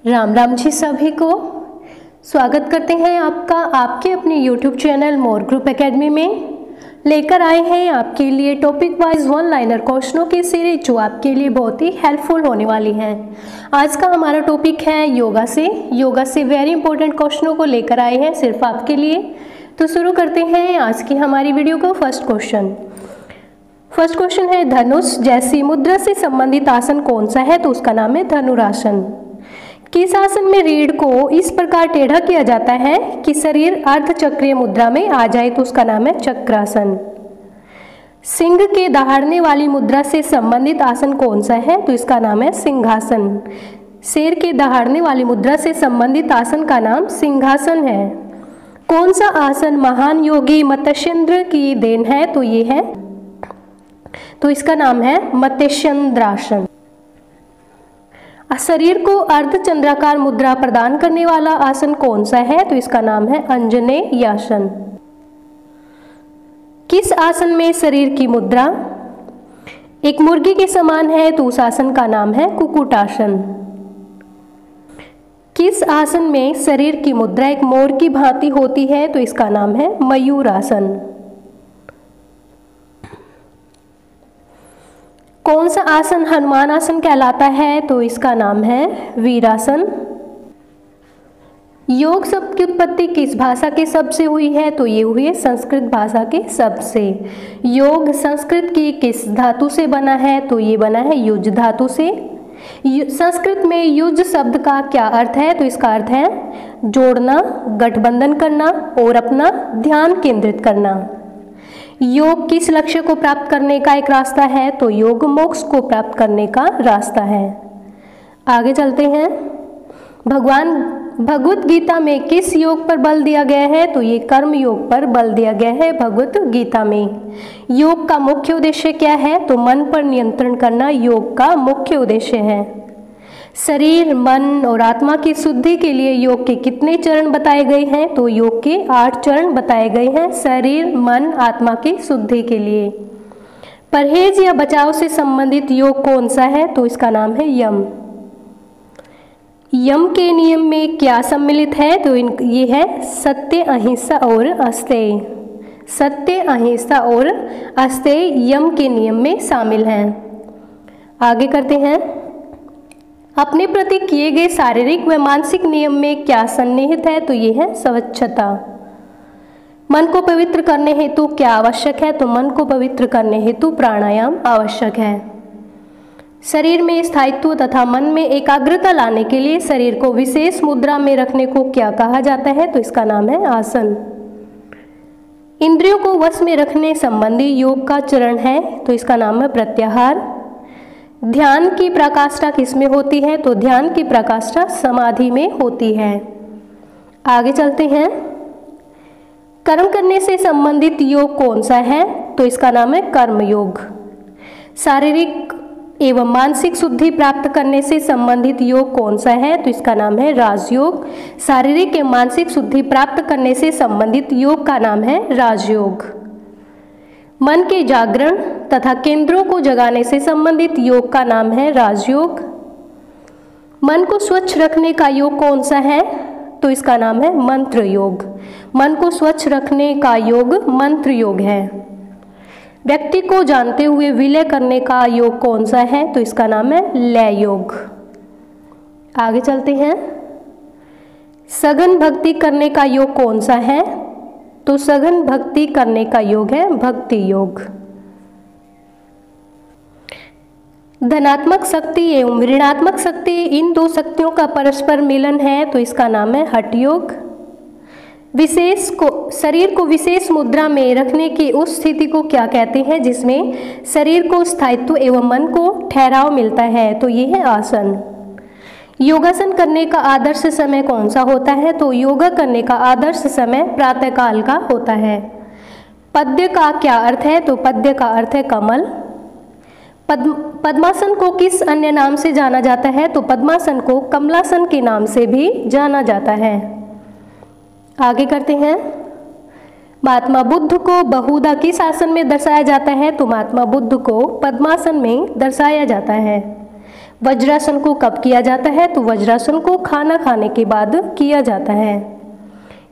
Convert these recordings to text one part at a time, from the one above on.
राम राम जी सभी को। स्वागत करते हैं आपका आपके अपने YouTube चैनल मोर ग्रुप एकेडमी में। लेकर आए हैं आपके लिए टॉपिक वाइज वन लाइनर क्वेश्चनों की सीरीज जो आपके लिए बहुत ही हेल्पफुल होने वाली है। आज का हमारा टॉपिक है योगा से वेरी इंपॉर्टेंट क्वेश्चनों को लेकर आए हैं सिर्फ आपके लिए। तो शुरू करते हैं आज की हमारी वीडियो को। फर्स्ट क्वेश्चन है, धनुष जैसी मुद्रा से संबंधित आसन कौन सा है? तो उसका नाम है धनुरासन। किस आसन में रीढ़ को इस प्रकार टेढ़ा किया जाता है कि शरीर अर्धचक्रीय मुद्रा में आ जाए? तो उसका नाम है चक्रासन। सिंह के दहाड़ने वाली मुद्रा से संबंधित आसन कौन सा है? तो इसका नाम है सिंहासन। शेर के दहाड़ने वाली मुद्रा से संबंधित आसन का नाम सिंहासन है। कौन सा आसन महान योगी मत्स्येंद्र की देन है? तो ये है, तो इसका नाम है मत्स्येंद्रासन। शरीर को अर्धचंद्राकार मुद्रा प्रदान करने वाला आसन कौन सा है? तो इसका नाम है अंजनेयासन। किस आसन में शरीर की मुद्रा एक मुर्गी के समान है? तो उस आसन का नाम है कुक्कुटासन। किस आसन में शरीर की मुद्रा एक मोर की भांति होती है? तो इसका नाम है मयूरासन। कौन सा आसन हनुमान आसन कहलाता है? तो इसका नाम है वीरासन। योग शब्द की उत्पत्ति किस भाषा के शब्द से हुई है? तो ये हुई है संस्कृत भाषा के शब्द से। योग संस्कृत की किस धातु से बना है? तो ये बना है युज धातु से। संस्कृत में युज शब्द का क्या अर्थ है? तो इसका अर्थ है जोड़ना, गठबंधन करना और अपना ध्यान केंद्रित करना। योग किस लक्ष्य को प्राप्त करने का एक रास्ता है? तो योग मोक्ष को प्राप्त करने का रास्ता है। आगे चलते हैं। भगवत गीता में किस योग पर बल दिया गया है? तो ये कर्म योग पर बल दिया गया है भगवत गीता में। योग का मुख्य उद्देश्य क्या है? तो मन पर नियंत्रण करना योग का मुख्य उद्देश्य है। शरीर, मन और आत्मा की शुद्धि के लिए योग के कितने चरण बताए गए हैं? तो योग के 8 चरण बताए गए हैं शरीर, मन, आत्मा की शुद्धि के लिए। परहेज या बचाव से संबंधित योग कौन सा है? तो इसका नाम है यम। यम के नियम में क्या सम्मिलित है? तो ये है सत्य, अहिंसा और अस्तेय। सत्य, अहिंसा और अस्तेय यम के नियम में शामिल हैं। आगे करते हैं। अपने प्रति किए गए शारीरिक व मानसिक नियम में क्या सन्निहित है? तो ये है स्वच्छता। मन को पवित्र करने हेतु क्या आवश्यक है? तो मन को पवित्र करने हेतु प्राणायाम आवश्यक है। शरीर में स्थायित्व तथा मन में एकाग्रता लाने के लिए शरीर को विशेष मुद्रा में रखने को क्या कहा जाता है? तो इसका नाम है आसन। इंद्रियों को वश में रखने संबंधी योग का चरण है, तो इसका नाम है प्रत्याहार। ध्यान की प्रकाष्ठा किसमें होती है? तो ध्यान की प्रकाष्ठा समाधि में होती है। आगे चलते हैं। कर्म करने से संबंधित योग कौन सा है? तो इसका नाम है कर्म योग। शारीरिक एवं मानसिक शुद्धि प्राप्त करने से संबंधित योग कौन सा है? तो इसका नाम है राजयोग। शारीरिक एवं मानसिक शुद्धि प्राप्त करने से संबंधित योग का नाम है राजयोग। मन के जागरण तथा केंद्रों को जगाने से संबंधित योग का नाम है राजयोग। मन को स्वच्छ रखने का योग कौन सा है? तो इसका नाम है मंत्र योग। मन को स्वच्छ रखने का योग मंत्र योग है। व्यक्ति को जानते हुए विलय करने का योग कौन सा है? तो इसका नाम है लय योग। आगे चलते हैं। सघन भक्ति करने का योग कौन सा है? तो सघन भक्ति करने का योग है भक्ति योग। धनात्मक शक्ति एवं ऋणात्मक शक्ति, इन दो शक्तियों का परस्पर मिलन है, तो इसका नाम है हठ योग। शरीर को विशेष मुद्रा में रखने की उस स्थिति को क्या कहते हैं जिसमें शरीर को स्थायित्व एवं मन को ठहराव मिलता है? तो ये है आसन। योगासन करने का आदर्श समय कौन सा होता है? तो योगा करने का आदर्श समय प्रातःकाल का होता है। पद्य का क्या अर्थ है? तो पद्य का अर्थ है कमल। पद्मासन को किस अन्य नाम से जाना जाता है? तो पद्मासन को कमलासन के नाम से भी जाना जाता है। आगे करते हैं। महात्मा बुद्ध को बहुधा किस आसन में दर्शाया जाता है? तो महात्मा बुद्ध को पद्मासन में दर्शाया जाता है। वज्रासन को कब किया जाता है? तो वज्रासन को खाना खाने के बाद किया जाता है।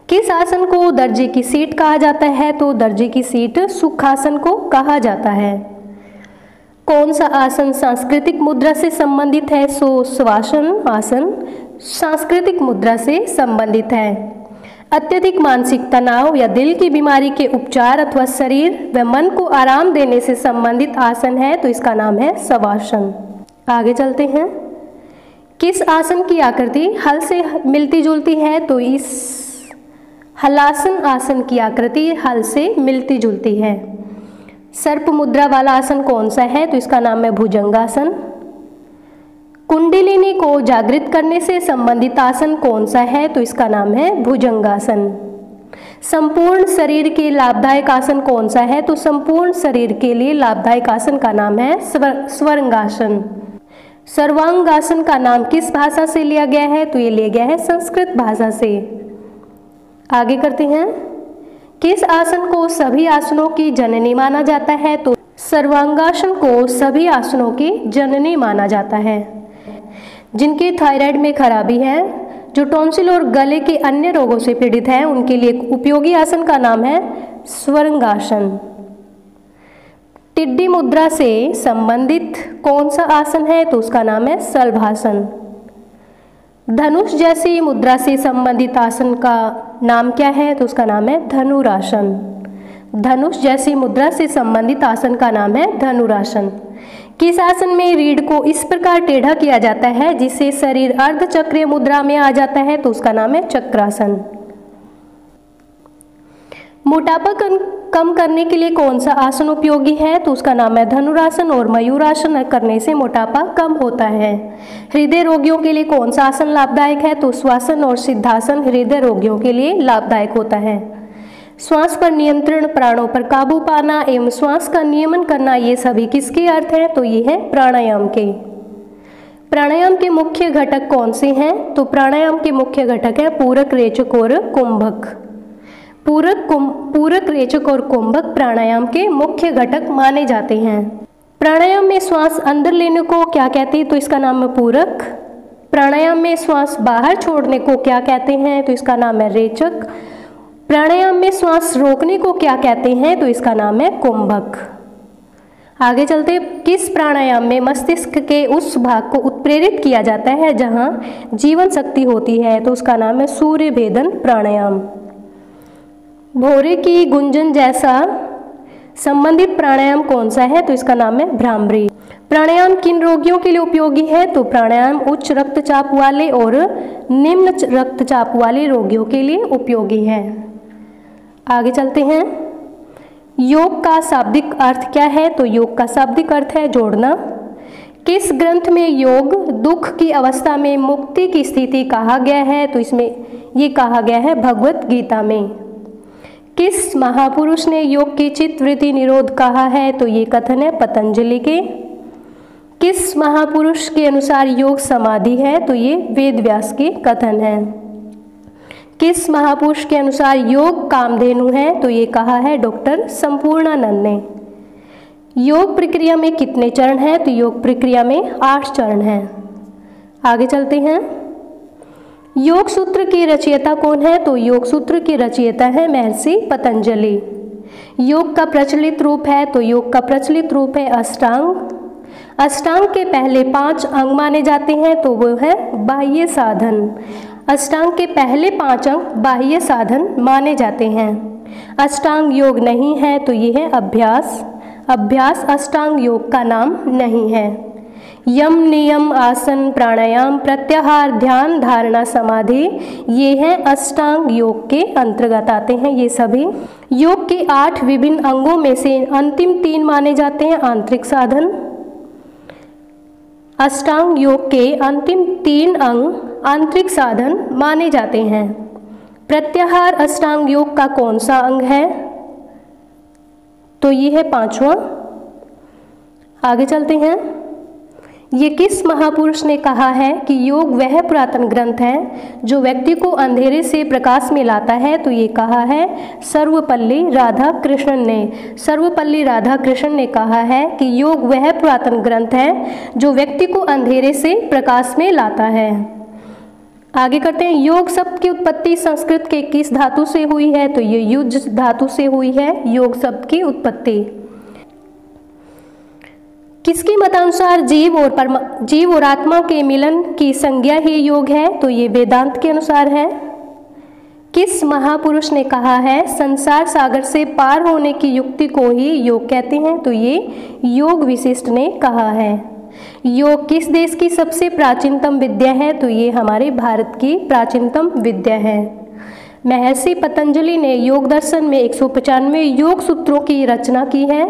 किस आसन को दर्जे की सीट कहा जाता है? तो दर्जे की सीट सुखासन को कहा जाता है। कौन सा आसन सांस्कृतिक मुद्रा से संबंधित है? सो स्वासन आसन सांस्कृतिक मुद्रा से संबंधित है। अत्यधिक मानसिक तनाव या दिल की बीमारी के उपचार अथवा शरीर व मन को आराम देने से संबंधित आसन है, तो इसका नाम है शवासन। आगे चलते हैं। किस आसन की आकृति हल से मिलती जुलती है? तो इस हलासन आसन की आकृति हल से मिलती जुलती है। सर्प मुद्रा वाला आसन कौन सा है? तो इसका नाम है भुजंगासन। कुंडलिनी को जागृत करने से संबंधित आसन कौन सा है? तो इसका नाम है भुजंगासन। संपूर्ण शरीर के लाभदायक आसन कौन सा है? तो संपूर्ण शरीर के लिए लाभदायक आसन का नाम है स्वरंगासन। सर्वांगासन का नाम किस भाषा से लिया गया है? तो ये लिया गया है संस्कृत भाषा से। आगे करते हैं। किस आसन को सभी आसनों की जननी माना जाता है? तो सर्वांगासन को सभी आसनों की जननी माना जाता है। जिनके थायराइड में खराबी है, जो टॉन्सिल और गले के अन्य रोगों से पीड़ित हैं, उनके लिए उपयोगी आसन का नाम है स्वरंगासन। टिड्डी मुद्रा से संबंधित कौन सा आसन है? तो उसका नाम है शलभासन। धनुष जैसी मुद्रा से संबंधित आसन का नाम क्या है? तो उसका नाम है धनुरासन। धनुष जैसी मुद्रा से संबंधित आसन का नाम है धनुरासन। किस आसन में रीढ़ को इस प्रकार टेढ़ा किया जाता है जिससे शरीर अर्धचक्रीय मुद्रा में आ जाता है? तो उसका नाम है चक्रासन। मोटापा कम करने के लिए कौन सा आसन उपयोगी है? तो उसका नाम है धनुरासन और मयूरासन करने से मोटापा कम होता है। हृदय रोगियों के लिए कौन सा आसन लाभदायक है? तो श्वासन और सिद्धासन हृदय रोगियों के लिए लाभदायक होता है। श्वास पर नियंत्रण, प्राणों पर काबू पाना एवं श्वास का नियमन करना, ये सभी किसके अर्थ हैं? तो ये है प्राणायाम के। प्राणायाम के मुख्य घटक कौन से हैं? तो प्राणायाम के मुख्य घटक है पूरक, रेचक और कुंभक। पूरक, रेचक और कुंभक प्राणायाम के मुख्य घटक माने जाते हैं। प्राणायाम में श्वास अंदर लेने को क्या कहते हैं? तो इसका नाम है पूरक। प्राणायाम में श्वास बाहर छोड़ने को क्या कहते हैं? तो इसका नाम है रेचक। प्राणायाम में श्वास रोकने को क्या कहते हैं? तो इसका नाम है कुंभक। आगे चलते। किस प्राणायाम में मस्तिष्क के उस भाग को उत्प्रेरित किया जाता है जहां जीवन शक्ति होती है? तो उसका नाम है सूर्य भेदन प्राणायाम। भौरे की गुंजन जैसा संबंधित प्राणायाम कौन सा है? तो इसका नाम है भ्रामरी। प्राणायाम किन रोगियों के लिए उपयोगी है? तो प्राणायाम उच्च रक्तचाप वाले और निम्न रक्तचाप वाले रोगियों के लिए उपयोगी है। आगे चलते हैं। योग का शाब्दिक अर्थ क्या है? तो योग का शाब्दिक अर्थ है जोड़ना। किस ग्रंथ में योग दुख की अवस्था में मुक्ति की स्थिति कहा गया है? तो इसमें ये कहा गया है भगवत गीता में। किस महापुरुष ने योग की चित्तवृत्ति निरोध कहा है? तो ये कथन है पतंजलि के। किस महापुरुष के अनुसार योग समाधि है? तो ये वेद व्यास के कथन है। किस महापुरुष के अनुसार योग कामधेनु है? तो ये कहा है डॉक्टर संपूर्णानंद ने। योग प्रक्रिया में कितने चरण हैं? तो योग प्रक्रिया में 8 चरण हैं। आगे चलते हैं। योग सूत्र की रचयिता कौन है? तो योग सूत्र की रचयिता है महर्षि पतंजलि। योग का प्रचलित रूप है? तो योग का प्रचलित रूप है अष्टांग। अष्टांग के पहले 5 अंग माने जाते हैं, तो वो है बाह्य साधन। अष्टांग के पहले 5 अंग बाह्य साधन माने जाते हैं। अष्टांग योग नहीं है, तो ये है अभ्यास। अभ्यास अष्टांग योग का नाम नहीं है। यम, नियम, आसन, प्राणायाम, प्रत्याहार, ध्यान, धारणा, समाधि, ये हैं अष्टांग योग के अंतर्गत आते हैं। ये सभी योग के 8 विभिन्न अंगों में से अंतिम 3 माने जाते हैं आंतरिक साधन। अष्टांग योग के अंतिम 3 अंग आंतरिक साधन माने जाते हैं। प्रत्याहार अष्टांग योग का कौन सा अंग है? तो ये है 5वां। आगे चलते हैं। ये किस महापुरुष ने कहा है कि योग वह पुरातन ग्रंथ है जो व्यक्ति को अंधेरे से प्रकाश में लाता है? तो ये कहा है सर्वपल्ली राधाकृष्णन ने। सर्वपल्ली राधाकृष्णन ने कहा है कि योग वह पुरातन ग्रंथ है जो व्यक्ति को अंधेरे से प्रकाश में लाता है। आगे करते हैं, योग शब्द की उत्पत्ति संस्कृत के किस धातु से हुई है? तो ये युज धातु से हुई है योग शब्द की उत्पत्ति। किसके मतानुसार जीव और आत्मा के मिलन की संज्ञा ही योग है? तो ये वेदांत के अनुसार है। किस महापुरुष ने कहा है संसार सागर से पार होने की युक्ति को ही योग कहते हैं? तो ये योग विशिष्ट ने कहा है। योग किस देश की सबसे प्राचीनतम विद्या है? तो ये हमारे भारत की प्राचीनतम विद्या है। महर्षि पतंजलि ने योग दर्शन में 195 योग सूत्रों की रचना की है,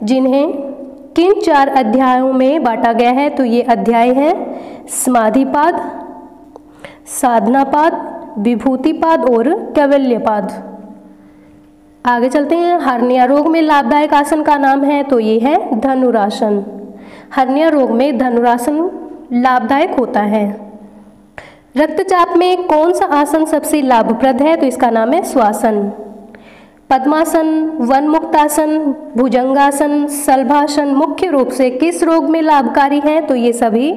जिन्हें किन 4 अध्यायों में बांटा गया है? तो ये अध्याय हैं समाधिपाद, साधनापाद, विभूतिपाद और कैवल्यपाद। आगे चलते हैं, हर्निया रोग में लाभदायक आसन का नाम है? तो ये है धनुरासन। हर्निया रोग में धनुरासन लाभदायक होता है। रक्तचाप में कौन सा आसन सबसे लाभप्रद है? तो इसका नाम है स्वासन। पद्मासन, वनमुक्तासन, भुजंगासन, शलभासन मुख्य रूप से किस रोग में लाभकारी हैं? तो ये सभी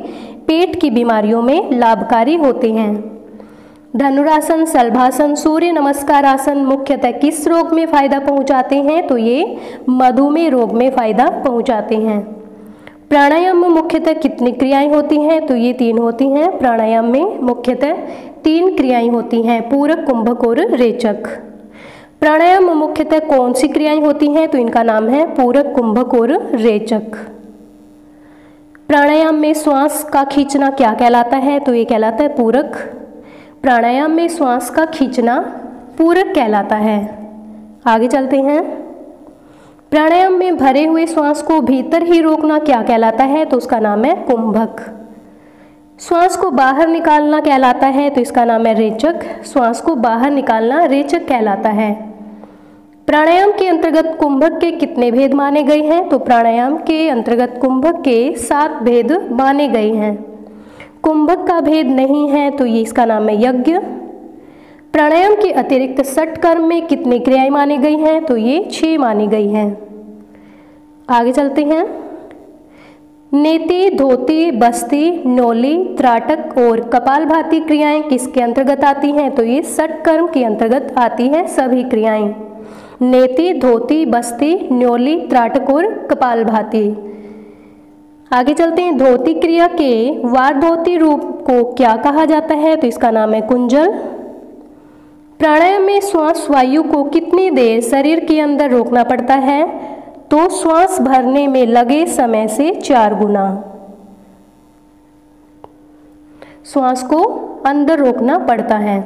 पेट की बीमारियों में लाभकारी होते हैं। धनुरासन, शलभासन, सूर्य नमस्कार आसन मुख्यतः किस रोग में फायदा पहुंचाते हैं? तो ये मधुमेह रोग में फायदा पहुंचाते हैं। प्राणायाम में मुख्यतः कितनी क्रियाएं होती हैं? तो ये 3 होती हैं। प्राणायाम में मुख्यतः 3 क्रियाएं होती हैं, पूरक, कुंभक और रेचक। प्राणायाम में मुख्यतः कौन सी क्रियाएं होती हैं? तो इनका नाम है पूरक, कुंभक और रेचक। प्राणायाम में श्वास का खींचना क्या कहलाता है? तो ये कहलाता है पूरक। प्राणायाम में श्वास का खींचना पूरक कहलाता है। आगे चलते हैं, प्राणायाम में भरे हुए श्वास को भीतर ही रोकना क्या कहलाता है? तो उसका नाम है कुंभक। श्वास को बाहर निकालना कहलाता है? तो इसका नाम है रेचक। श्वास को बाहर निकालना रेचक कहलाता है। प्राणायाम के अंतर्गत कुंभक के कितने भेद माने गए हैं? तो प्राणायाम के अंतर्गत कुंभक के 7 भेद माने गए हैं। कुंभक का भेद नहीं है तो ये इसका नाम है यज्ञ। प्राणायाम के अतिरिक्त षट कर्म में कितनी क्रियाएं मानी गई हैं? तो ये 6 मानी गई हैं। आगे चलते हैं, नेति, धोती, बस्ती, नोली, त्राटक और कपालभाति क्रियाएं किसके अंतर्गत आती हैं? तो ये षट कर्म के अंतर्गत आती हैं सभी क्रियाएं। नेति, धोती, बस्ती, न्योली, त्राटक और कपालभाति। आगे चलते हैं, धोती क्रिया के वार्धोती रूप को क्या कहा जाता है? तो इसका नाम है कुंजल। प्राणायाम में श्वास वायु को कितनी देर शरीर के अंदर रोकना पड़ता है? तो श्वास भरने में लगे समय से 4 गुना श्वास को अंदर रोकना पड़ता है।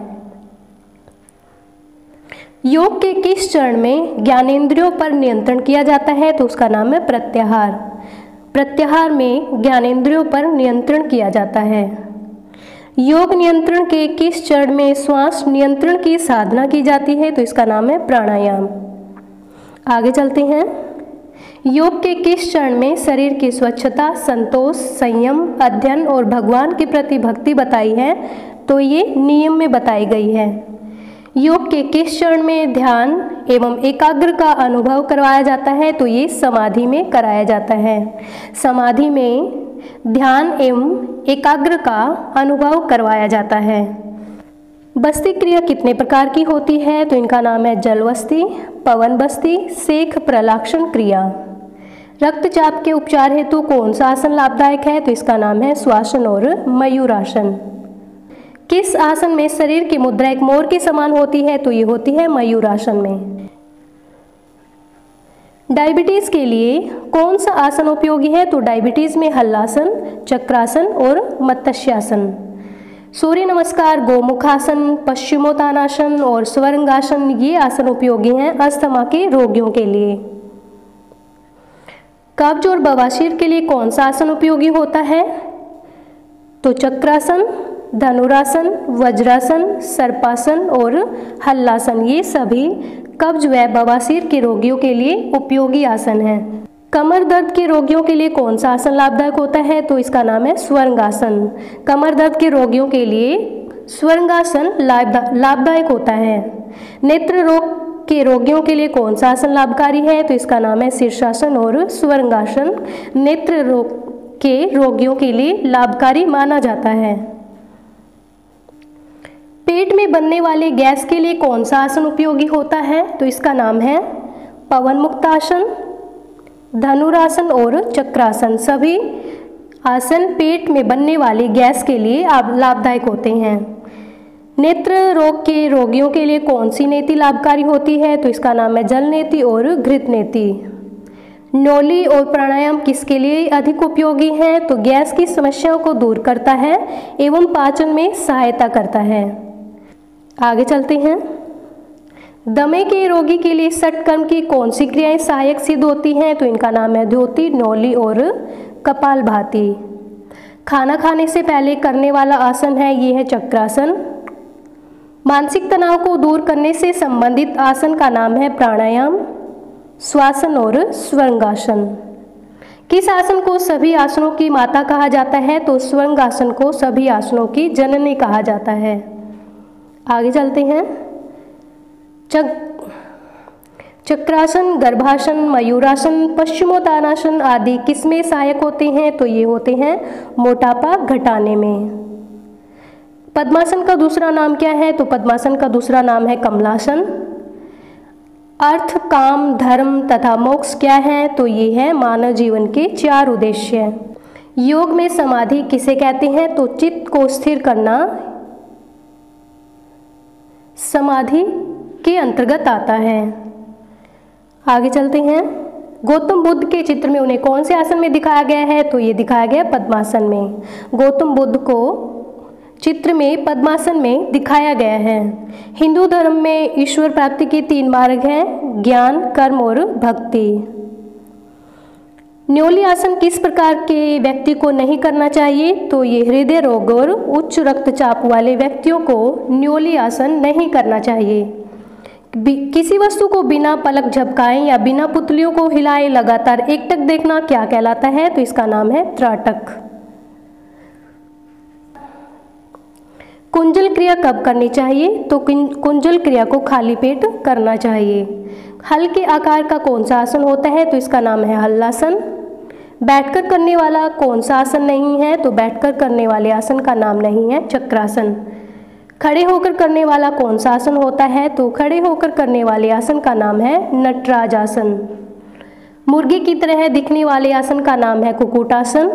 योग के किस चरण में ज्ञानेंद्रियों पर नियंत्रण किया जाता है? तो उसका नाम है प्रत्याहार। प्रत्याहार में ज्ञानेंद्रियों पर नियंत्रण किया जाता है। योग नियंत्रण के किस चरण में श्वास नियंत्रण की साधना की जाती है? तो इसका नाम है प्राणायाम। आगे चलते हैं, योग के किस चरण में शरीर की स्वच्छता, संतोष, संयम, अध्ययन और भगवान के प्रति भक्ति बताई है? तो ये नियम में बताई गई है। योग के किस चरण में ध्यान एवं एकाग्र का अनुभव करवाया जाता है? तो ये समाधि में कराया जाता है। समाधि में ध्यान एवं एकाग्र का अनुभव करवाया जाता है। बस्ती क्रिया कितने प्रकार की होती है? तो इनका नाम है जल बस्ती, पवन बस्ती, सेख प्रलाक्षण क्रिया। रक्तचाप के उपचार हेतु कौन सा आसन लाभदायक है? तो इसका नाम है स्वासन और मयूरासन। किस आसन में शरीर की मुद्रा एक मोर के समान होती है? तो ये होती है मयूरासन में। डायबिटीज के लिए कौन सा आसन उपयोगी है? तो डायबिटीज में हल्लासन, चक्रासन और मत्स्यासन। सूर्य नमस्कार, गोमुखासन, पश्चिमोत्तानासन और स्वरंगासन ये आसन उपयोगी हैं अस्थमा के रोगियों के लिए। कब्ज और बवासीर के लिए कौन सा आसन उपयोगी होता है? तो चक्रासन, धनुरासन, वज्रासन, सर्पासन और हल्लासन ये सभी कब्ज व बवासीर के रोगियों के लिए उपयोगी आसन हैं। कमर दर्द के रोगियों के लिए कौन सा आसन लाभदायक होता है? तो इसका नाम है स्वरंगासन। कमर दर्द के रोगियों के लिए स्वरंगासन लाभदायक होता है। नेत्र रोग के रोगियों के लिए कौन सा आसन लाभकारी है? तो इसका नाम है शीर्षासन और स्वरंगासन नेत्र रोग के रोगियों के लिए लाभकारी माना जाता है। पेट में बनने वाले गैस के लिए कौन सा आसन उपयोगी होता है? तो इसका नाम है पवन मुक्तासन, धनुरासन और चक्रासन। सभी आसन पेट में बनने वाली गैस के लिए लाभदायक होते हैं। नेत्र रोग के रोगियों के लिए कौन सी नेति लाभकारी होती है? तो इसका नाम है जल नेति और घृत नेति। नौली और प्राणायाम किसके लिए अधिक उपयोगी है? तो गैस की समस्याओं को दूर करता है एवं पाचन में सहायता करता है। आगे चलते हैं। दमे के रोगी के लिए षटकर्म की कौन सी क्रियाएं सहायक सिद्ध होती हैं? तो इनका नाम है द्योति, नौली और कपालभाति। खाना खाने से पहले करने वाला आसन है ये है चक्रासन। मानसिक तनाव को दूर करने से संबंधित आसन का नाम है प्राणायाम, श्वासन और स्वरंगासन। किस आसन को सभी आसनों की माता कहा जाता है? तो स्वरंगासन को सभी आसनों की जननी कहा जाता है। आगे चलते हैं। चक्रासन, गर्भासन, मयूरासन, पश्चिमोत्तानासन आदि किसमें सहायक होते हैं? तो ये होते हैं मोटापा घटाने में। पद्मासन का दूसरा नाम क्या है? तो पद्मासन का दूसरा नाम है कमलासन। अर्थ, काम, धर्म तथा मोक्ष क्या है? तो ये है मानव जीवन के 4 उद्देश्य। योग में समाधि किसे कहते हैं? तो चित्त को स्थिर करना समाधि के अंतर्गत आता है। आगे चलते हैं। गौतम बुद्ध के चित्र में उन्हें कौन से आसन में दिखाया गया है? तो ये दिखाया गया पद्मासन में। गौतम बुद्ध को चित्र में पद्मासन में दिखाया गया है। हिंदू धर्म में ईश्वर प्राप्ति के 3 मार्ग हैं, ज्ञान, कर्म और भक्ति। न्योली आसन किस प्रकार के व्यक्ति को नहीं करना चाहिए? तो ये हृदय रोग और उच्च रक्तचाप वाले व्यक्तियों को न्योली आसन नहीं करना चाहिए। किसी वस्तु को बिना पलक झपकाए या बिना पुतलियों को हिलाए लगातार एकटक देखना क्या कहलाता है? तो इसका नाम है त्राटक। कुंजल क्रिया कब करनी चाहिए? तो कुंजल क्रिया को खाली पेट करना चाहिए। हल्के आकार का कौन सा आसन होता है? तो इसका नाम है हल्लासन। बैठकर करने वाला कौन सा आसन नहीं है? तो बैठकर करने वाले आसन का नाम नहीं है चक्रासन। खड़े होकर करने वाला कौन सा आसन होता है? तो खड़े होकर करने वाले आसन का नाम है नटराज आसन। मुर्गे की तरह दिखने वाले आसन का नाम है कुक्कुटासन।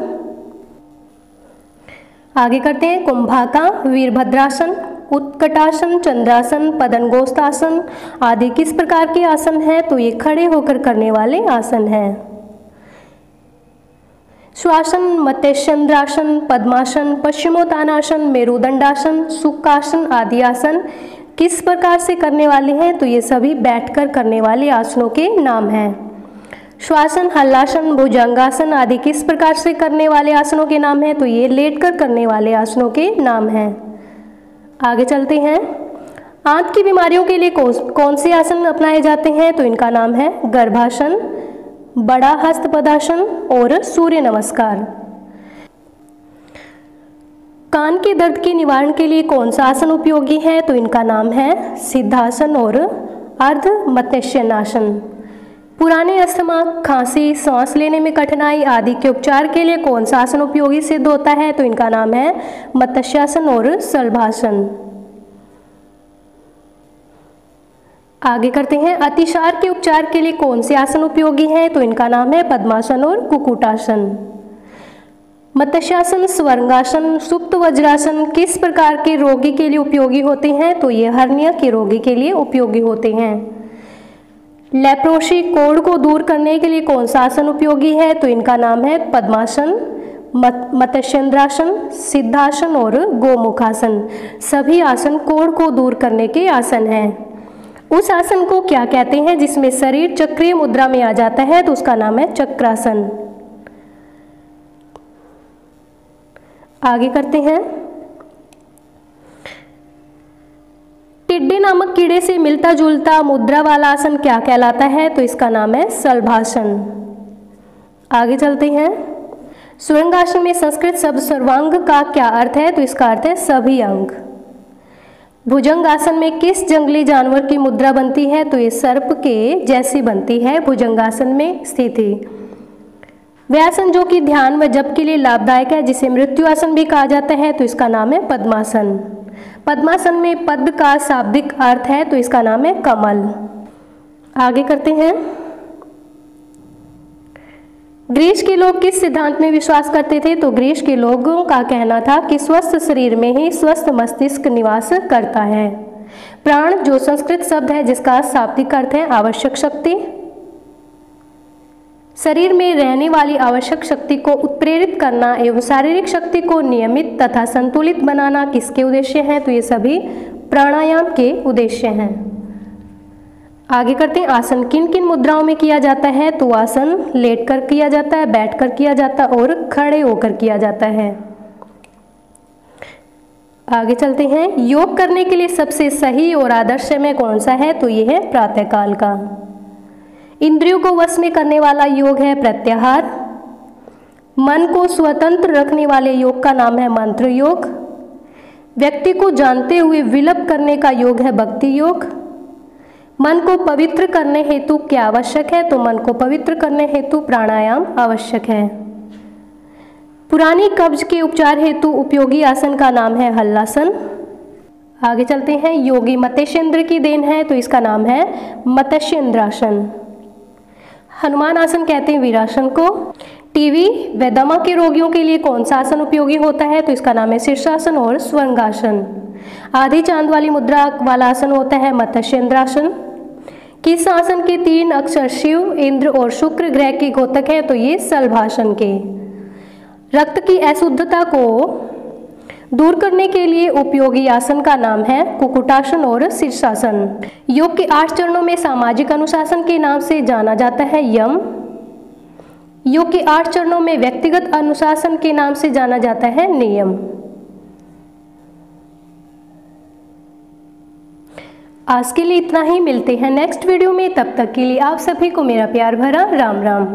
आगे करते हैं। कुंभाका, वीरभद्रासन, उत्कटासन, चंद्रासन, पदंगोस्तासन आदि किस प्रकार के आसन हैं? तो ये खड़े होकर करने वाले आसन हैं। श्वासन, मत्स्यचंद्रासन, पद्मासन, पश्चिमोत्तानासन, मेरुदंडासन, सुखासन आदि आसन किस प्रकार से करने वाले हैं? तो ये सभी बैठकर करने वाले आसनों के नाम हैं। श्वासन, हल्लासन, भुजंगासन आदि किस प्रकार से करने वाले आसनों के नाम हैं? तो ये लेटकर करने वाले आसनों के नाम हैं। आगे चलते हैं। आंत की बीमारियों के लिए कौन से आसन अपनाए जाते हैं? तो इनका नाम है गर्भासन, बड़ा हस्त पदासन और सूर्य नमस्कार। कान के दर्द के निवारण के लिए कौन सा आसन उपयोगी है? तो इनका नाम है सिद्धासन और अर्ध मत्स्यनासन। पुराने अस्थमा, खांसी, सांस लेने में कठिनाई आदि के उपचार के लिए कौन सा आसन उपयोगी सिद्ध होता है? तो इनका नाम है मत्स्यासन और शलभासन। आगे करते हैं। अतिसार के उपचार के लिए कौन से आसन उपयोगी हैं? तो इनका नाम है पद्मासन और कुक्कुटासन। मत्स्यासन, स्वरंगासन, सुप्त वज्रासन किस प्रकार के रोगी के लिए उपयोगी होते हैं? तो ये हर्निया के रोगी के लिए उपयोगी होते हैं। लेप्रोसी कोढ़ को दूर करने के लिए कौन सा आसन उपयोगी है? तो इनका नाम है पद्मासन, मत्स्यचंद्रासन, सिद्धासन और गोमुखासन। सभी आसन कोढ़ को दूर करने के आसन हैं। उस आसन को क्या कहते हैं जिसमें शरीर चक्रीय मुद्रा में आ जाता है? तो उसका नाम है चक्रासन। आगे करते हैं। टिड्डे नामक कीड़े से मिलता जुलता मुद्रा वाला आसन क्या कहलाता है? तो इसका नाम है शलभासन। आगे चलते हैं। सुरंगासन में संस्कृत शब्द सर्वांग का क्या अर्थ है? तो इसका अर्थ है सभी अंग। भुजंगासन में किस जंगली जानवर की मुद्रा बनती है? तो ये सर्प के जैसी बनती है भुजंगासन में स्थिति। वह आसन जो कि ध्यान व जप के लिए लाभदायक है, जिसे मृत्यु आसन भी कहा जाता है, तो इसका नाम है पद्मासन। पद्मासन में पद्म का शाब्दिक अर्थ है, तो इसका नाम है कमल। आगे करते हैं। ग्रीस के लोग किस सिद्धांत में विश्वास करते थे? तो ग्रीस के लोगों का कहना था कि स्वस्थ शरीर में ही स्वस्थ मस्तिष्क निवास करता है। प्राण जो संस्कृत शब्द है जिसका शाब्दिक अर्थ है आवश्यक शक्ति। शरीर में रहने वाली आवश्यक शक्ति को उत्प्रेरित करना एवं शारीरिक शक्ति को नियमित तथा संतुलित बनाना किसके उद्देश्य हैं? तो ये सभी प्राणायाम के उद्देश्य हैं। आगे करते हैं। आसन किन किन मुद्राओं में किया जाता है? तो आसन लेटकर किया जाता है, बैठकर किया जाता है और खड़े होकर किया जाता है। आगे चलते हैं। योग करने के लिए सबसे सही और आदर्श समय कौन सा है? तो ये है प्रातःकाल का। इंद्रियों को वश में करने वाला योग है प्रत्याहार। मन को स्वतंत्र रखने वाले योग का नाम है मंत्र योग। व्यक्ति को जानते हुए विलप करने का योग है भक्ति योग। मन को पवित्र करने हेतु क्या आवश्यक है? तो मन को पवित्र करने हेतु प्राणायाम आवश्यक है। पुरानी कब्ज के उपचार हेतु उपयोगी आसन का नाम है हल्लासन। आगे चलते हैं। योगी मत्स्येंद्र की देन है, तो इसका नाम है मत्स्येंद्रासन। हनुमान आसन कहते हैं वीरासन को। टीबी व दमा के रोगियों के लिए कौन सा आसन उपयोगी होता है? तो इसका नाम है शीर्षासन और स्वंगासन। आधी चांद वाली मुद्रा वाला आसन होता है मत्स्येंद्रासन। किस आसन के 3 अक्षर शिव, इंद्र और शुक्र ग्रह के घोतक है? तो ये शलभासन के। रक्त की अशुद्धता को दूर करने के लिए उपयोगी आसन का नाम है कुक्कुटासन और शीर्षासन। योग के 8 चरणों में सामाजिक अनुशासन के नाम से जाना जाता है यम। योग के 8 चरणों में व्यक्तिगत अनुशासन के नाम से जाना जाता है नियम। आज के लिए इतना ही। मिलते हैं नेक्स्ट वीडियो में। तब तक के लिए आप सभी को मेरा प्यार भरा राम राम।